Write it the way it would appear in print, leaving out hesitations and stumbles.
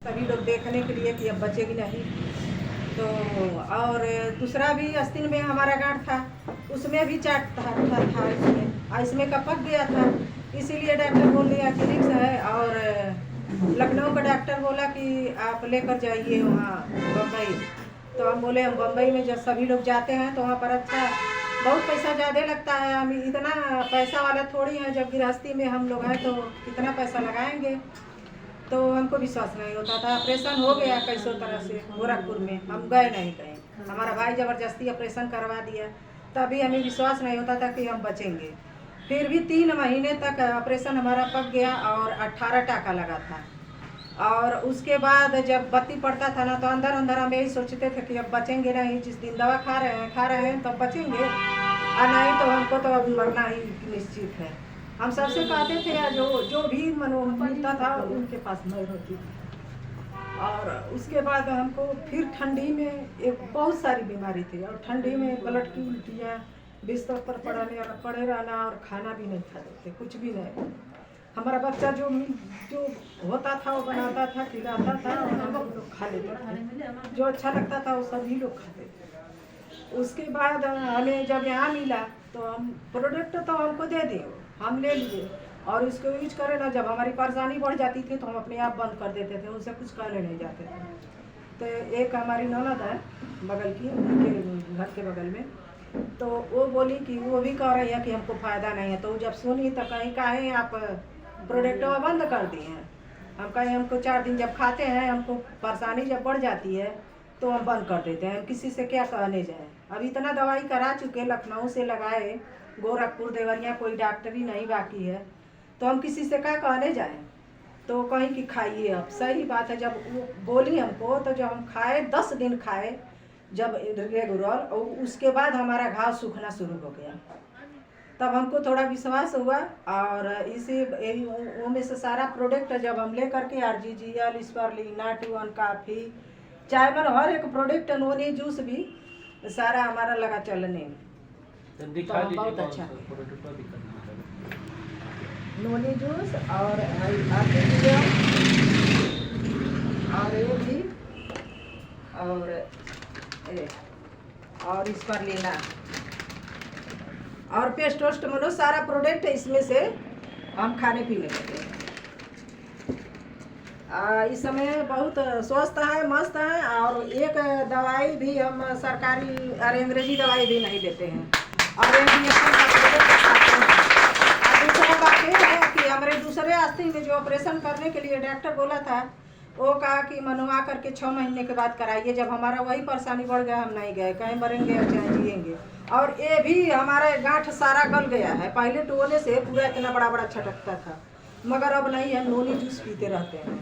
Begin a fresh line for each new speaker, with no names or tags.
सभी लोग देखने के लिए कि अब बचेगी नहीं। तो और दूसरा भी आस्तीन में हमारा गांठ था, उसमें भी चाट था इसमें का पक गया था। इसीलिए डॉक्टर बोल दिया कि रिक्स है। और लखनऊ का डॉक्टर बोला कि आप लेकर जाइए वहाँ बम्बई। तो हम बोले हम बम्बई में जब सभी लोग जाते हैं तो वहाँ पर अच्छा बहुत पैसा ज़्यादा लगता है। हम इतना पैसा वाला थोड़ी हैं, जब गृहस्थी में हम लोग हैं तो कितना पैसा लगाएंगे। तो हमको विश्वास नहीं होता था। ऑपरेशन हो गया कैसो तरह से गोरखपुर में, हम गए नहीं गए। हमारा भाई ज़बरदस्ती ऑपरेशन करवा दिया, तभी हमें विश्वास नहीं होता था कि हम बचेंगे। फिर भी 3 महीने तक ऑपरेशन हमारा पक गया और 18 टाका लगा था। और उसके बाद जब बत्ती पड़ता था ना तो अंदर अंदर हम यही सोचते थे कि अब बचेंगे नहीं। जिस दिन दवा खा रहे हैं तब बचेंगे, और नहीं तो हमको तो अब मरना ही निश्चित है। हम सबसे कहते थे या जो भी मनोमिलता था उनके पास मैं होती थी। और उसके बाद हमको फिर ठंडी में एक बहुत सारी बीमारी थी, और ठंडी में ब्लड की उल्टियाँ, बिस्तर पर पड़े रहना और खाना भी नहीं खाते थे, कुछ भी नहीं। हमारा बच्चा जो होता था वो बनाता था, खिलाता था और हम लोग खा लेते थे। जो अच्छा लगता था वो सभी लोग खाते थे। उसके बाद हमें जब यहाँ मिला तो हम प्रोडक्ट तो हमको दे दिए, हम ले लिए और उसको यूज करें ना। जब हमारी परेशानी बढ़ जाती थी तो हम अपने आप बंद कर देते थे, उनसे कुछ कहने नहीं जाते थे। तो एक हमारी ननद है बगल की, उनके घर के बगल में, तो वो बोली कि वो भी कह रही है कि हमको फ़ायदा नहीं है। तो जब सुनी तो कहीं काहे आप प्रोडक्ट बंद कर दिए हैं। हम कहें हमको 4 दिन जब खाते हैं हमको परेशानी जब बढ़ जाती है तो हम बंद कर देते हैं, किसी से क्या कहने जाए। अब इतना दवाई करा चुके, लखनऊ से लगाए, गोरखपुर देवरिया कोई डॉक्टर ही नहीं बाकी है, तो हम किसी से क्या कहने जाएं। तो कहीं कि खाइए अब। सही बात है, जब वो बोली हमको तो जब हम खाए 10 दिन खाए जब रेगुलर, और उसके बाद हमारा घाव सूखना शुरू हो गया। तब हमको थोड़ा विश्वास हुआ और इसी में से सारा प्रोडक्ट जब हम ले करके RGGL, स्परलिना, T1 काफ़ी, चाय पर हर एक प्रोडक्ट, नोनी जूस भी सारा हमारा लगा चलने। तो बहुत अच्छा नोनी जूस और RGGL और ये भी और स्परलिना और पेस्ट वेस्ट मनो सारा प्रोडक्ट इसमें से हम खाने पीने लगे। इस समय बहुत स्वस्थ है, मस्त है। और एक दवाई भी हम सरकारी और अंग्रेजी दवाई भी नहीं लेते हैं, और दूसरा बात ये है कि हमारे दूसरे आस्तीन में जो ऑपरेशन करने के लिए डॉक्टर बोला था, वो कहा कि मनवा करके 6 महीने के बाद कराइए। जब हमारा वही परेशानी बढ़ गया, हम नहीं गए, कहीं मरेंगे या चाहे जिएंगे। और ये भी हमारे गांठ सारा गल गया है, पहले टोने से पूरा इतना बड़ा बड़ा छटकता था, मगर अब नहीं है। नोनी जूस पीते रहते हैं।